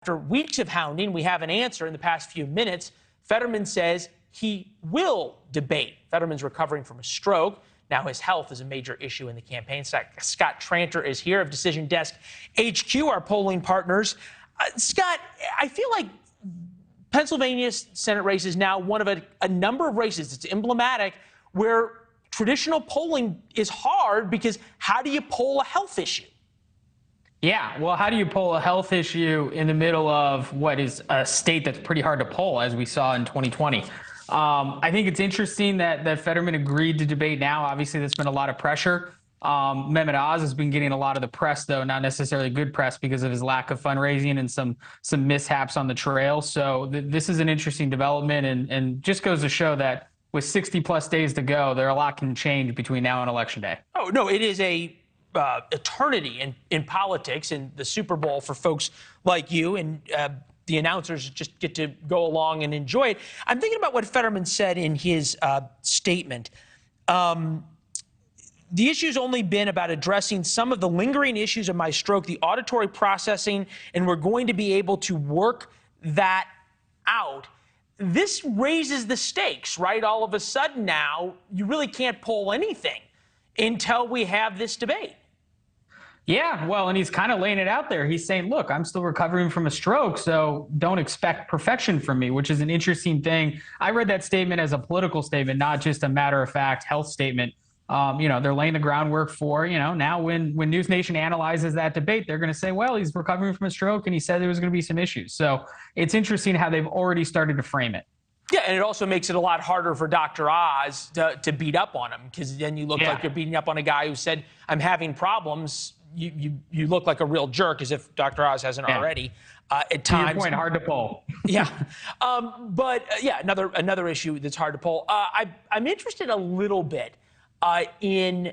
After weeks of hounding, we have an answer in the past few minutes. Fetterman says he will debate. Fetterman's recovering from a stroke. Now his health is a major issue in the campaign. Scott Tranter is here of Decision Desk HQ, our polling partners. Scott, I feel like Pennsylvania Senate race is now one of a number of races. It's emblematic where traditional polling is hard because how do you poll a health issue? Yeah, well, how do you poll a health issue in the middle of what is a state that's pretty hard to poll, as we saw in 2020? I think it's interesting that Fetterman agreed to debate now. Obviously, there's been a lot of pressure. Mehmet Oz has been getting a lot of the press, though, not necessarily good press because of his lack of fundraising and some mishaps on the trail. So this is an interesting development and just goes to show that with 60-plus days to go, a lot can change between now and Election Day. Oh, no, it is a eternity in politics, and the Super Bowl for folks like you and the announcers just get to go along and enjoy it. I'm thinking about what Fetterman said in his statement. The issue's only been about addressing some of the lingering issues of my stroke, the auditory processing, and we're going to be able to work that out. This raises the stakes, right? All of a sudden now, you really can't poll anything until we have this debate. Yeah, well, and he's kind of laying it out there. He's saying, look, I'm still recovering from a stroke, so don't expect perfection from me, which is an interesting thing. I read that statement as a political statement, not just a matter-of-fact health statement. They're laying the groundwork for, now when NewsNation analyzes that debate, they're going to say, well, he's recovering from a stroke, and he said there was going to be some issues. So it's interesting how they've already started to frame it. Yeah, and it also makes it a lot harder for Dr. Oz to beat up on him, because then you look like you're beating up on a guy who said, I'm having problems. You look like a real jerk, as if Dr. Oz hasn't already at times. To your point, hard to poll. Yeah. Another issue that's hard to poll. I'm interested a little bit in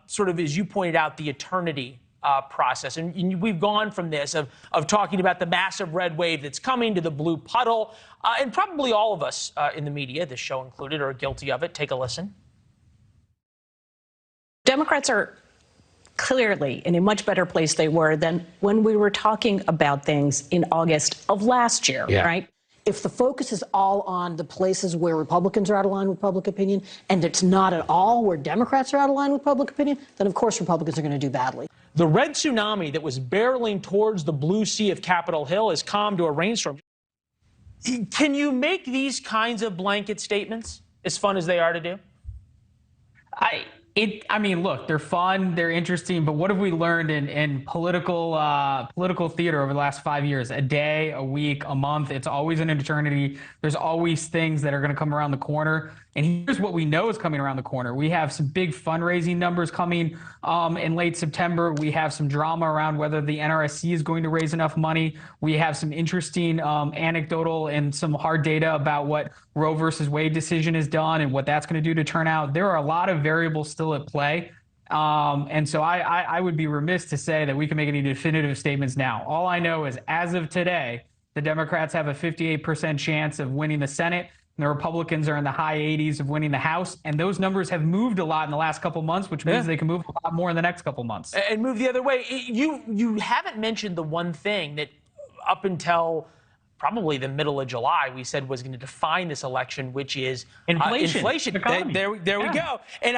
sort of, as you pointed out, the eternity process. And we've gone from this of talking about the massive red wave that's coming to the blue puddle. And probably all of us in the media, this show included, are guilty of it. Take a listen. Democrats are clearly in a much better place they were than when we were talking about things in August of last year, right? If the focus is all on the places where Republicans are out of line with public opinion, and it's not at all where Democrats are out of line with public opinion, then of course Republicans are going to do badly. The red tsunami that was barreling towards the blue sea of Capitol Hill has calmed to a rainstorm. Can you make these kinds of blanket statements, as fun as they are to do? I mean, look, they're fun, they're interesting, but what have we learned in political theater over the last 5 years? A day, a week, a month, it's always an eternity. There's always things that are going to come around the corner. And here's what we know is coming around the corner. We have some big fundraising numbers coming in late September. We have some drama around whether the NRSC is going to raise enough money. We have some interesting anecdotal and some hard data about what Roe versus Wade decision has done and what that's going to do to turnout. There are a lot of variables still at play. And so I would be remiss to say that we can make any definitive statements now. All I know is as of today, the Democrats have a 58% chance of winning the Senate. And the Republicans are in the high 80s of winning the House. And those numbers have moved a lot in the last couple of months, which means they can move a lot more in the next couple of months. And move the other way. You haven't mentioned the one thing that up until probably the middle of July we said was going to define this election, which is inflation. There we go. And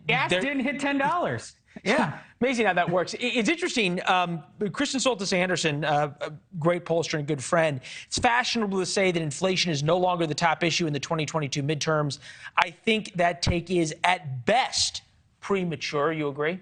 gas didn't hit $10. Yeah. Amazing how that works. It's interesting. Kristen Soltis Anderson, a great pollster and good friend, it's fashionable to say that inflation is no longer the top issue in the 2022 midterms. I think that take is at best premature. You agree?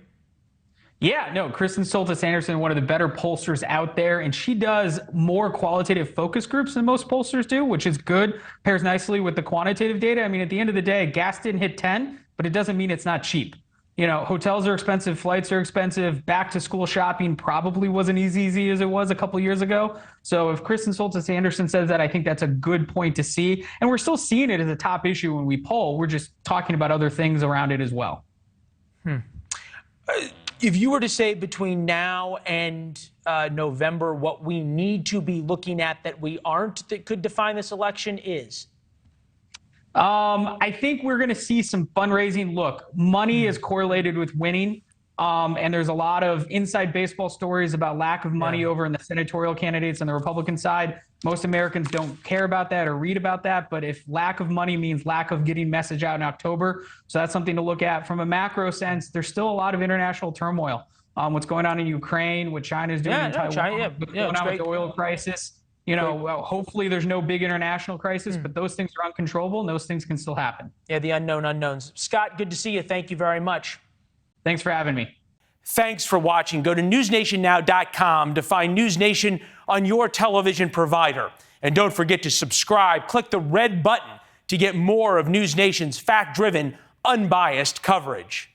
Yeah, no, Kristen Soltis Anderson, one of the better pollsters out there, and she does more qualitative focus groups than most pollsters do, which is good, pairs nicely with the quantitative data. I mean, at the end of the day, gas didn't hit 10, but it doesn't mean it's not cheap. Hotels are expensive, flights are expensive, back to school shopping probably wasn't as easy as it was a couple years ago. So if Kristen Soltis Anderson says that, I think that's a good point to see. And we're still seeing it as a top issue when we poll. We're just talking about other things around it as well. If you were to say between now and November, what we need to be looking at that we aren't, that could define this election is? I think we're going to see some fundraising. Look, money is correlated with winning. And there's a lot of inside baseball stories about lack of money over in the senatorial candidates on the Republican side. Most Americans don't care about that or read about that. But if lack of money means lack of getting message out in October, so that's something to look at. From a macro sense, there's still a lot of international turmoil. What's going on in Ukraine, what China's doing in Taiwan, what's going on with the oil crisis. Well, hopefully there's no big international crisis, but those things are uncontrollable and those things can still happen. Yeah, the unknown unknowns. Scott, good to see you. Thank you very much. Thanks for having me. Thanks for watching. Go to newsnationnow.com to find NewsNation on your television provider. And don't forget to subscribe. Click the red button to get more of NewsNation's fact-driven, unbiased coverage.